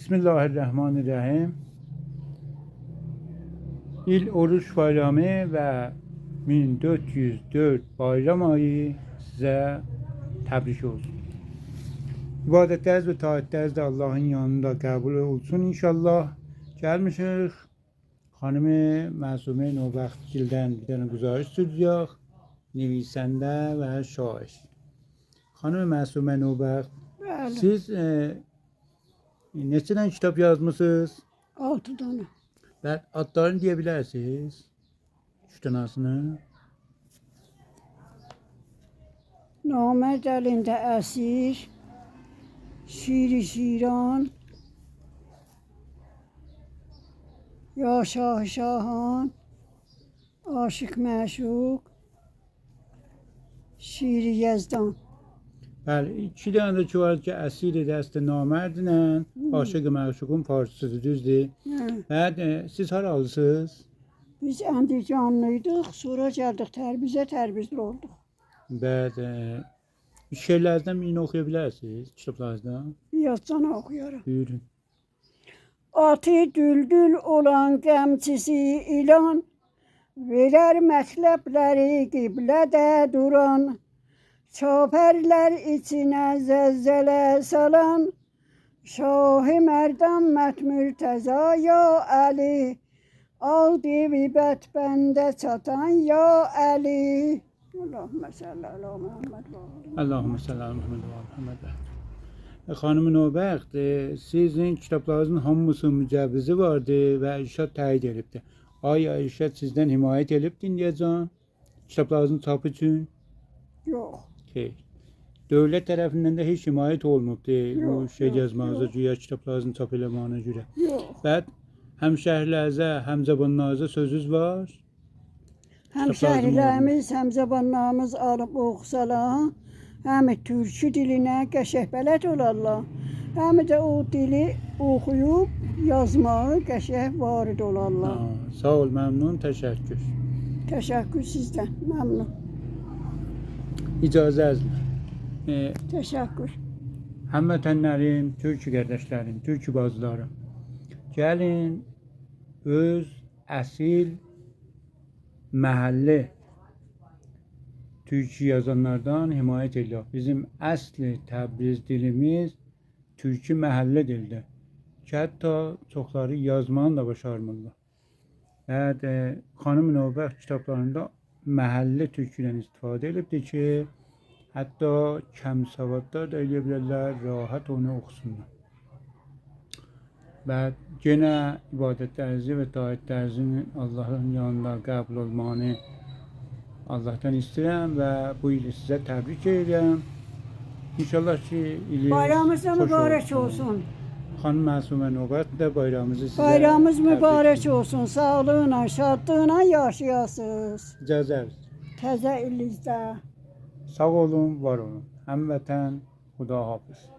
Bismillahirrahmanirrahim. İl Oruç Bayramı ve 1404 bayram ayı size tebrik olsun. İbadetleriniz ve taatleriniz de Allah'ın yanında kabul olsun inşallah. Gelmişik Hanım-ı Masume Nobaxtgil'den bir tane guzariş tutacaq. Nevisende ve şair. Hanım-ı Masume Nobaxt, siz neçədən kitap yazmışsınız? 6 tane. Ben adlarını diyebilirsiniz. 3 tanesini. Namərd əlində əsir, Şiri Şiran, Ya Şah Şahan, Aşık Məşuq, Şiri Yezdan. Bəli, 2 dənə də ki var ki, əsir dəstə namərdlə, Aşıq Məşuqun parçasıdır, düzdür? Bəli, siz haralısınız? Biz Əndicanlıydıq, sonra gəldik Tərbizə olduq. Bəli, şeirlərdən birini oxuya bilərsiniz, kitablarınızdan. Yazdan oxuyarım. Buyurun. Atı düldül olan qəmçisi ilan, verər mətləbləri qiblədə duran, çapərlər içinə zəlzələ salan, Şah-ı Mərdan Mürtəza ya Əli, al divi bətbəndə çatan ya Əli. Allahümme salli ala Muhammed ve ala. Allahümme salli ala Muhammed ve ala Muhammed. Xanım Nobaxt, sizin kitablarınızın hamısı mücəvvizi vardı və İrşad təyid edibdi. Ay İrşad sizdən himayət edibdi indiyəcən kitablarınızın çapı üçün? Yox. Dövlət tərəfindən də heç himayət olunubdu bu şey yazmanıza, yox. güya kitablarınızın çap eləməyinə görə. Yox. Bəd həmşəhrilərinizə, həmzəbanlarınıza sözünüz var? Həmşəhrilərimiz, həmzəbanlarımız alıb oxusalar, həm türkü dilinə qəşəng bələd olarlar, həm də o dili oxuyub yazmağı qəşəng varid olarlar. Sağ ol, məmnun, təşəkkür. Təşəkkür sizdən, məmnun. İcazənizlə. Təşəkkür. Həmvətənlərim, türk qardaşlarım, türk bacılarım, gəlin öz əsil məhəlli türkü yazanlardan himayət edək. Bizim əsli Təbriz dilimiz türkü məhəlli dildir. Ki, hətta çoxları yazmanı da başarmırlar. Və Xanım Nobaxt kitablarında məhəlli türküdən istifadə edibdir ki, hətta kəm savadlar da eləyə bilərlər, rahat onu oxusunlar. Və yenə ibadətlərinizi və taatlərinizin Allahın yanında qəbul olmağını Allah'tan istəyirəm və bu ili sizə təbrik edirəm. İnşallah ki, ili Bayramınız mübarək olsun. Xanım Məsumə Nobaxt da bayramınızı sizə Bayramınız mübarək olsun. Sağlığına, şadlığına yaşayasınız. İcazət. Təzə ilinizdə. Sağ olun, var olun. Həmvətən, Xuda hafız.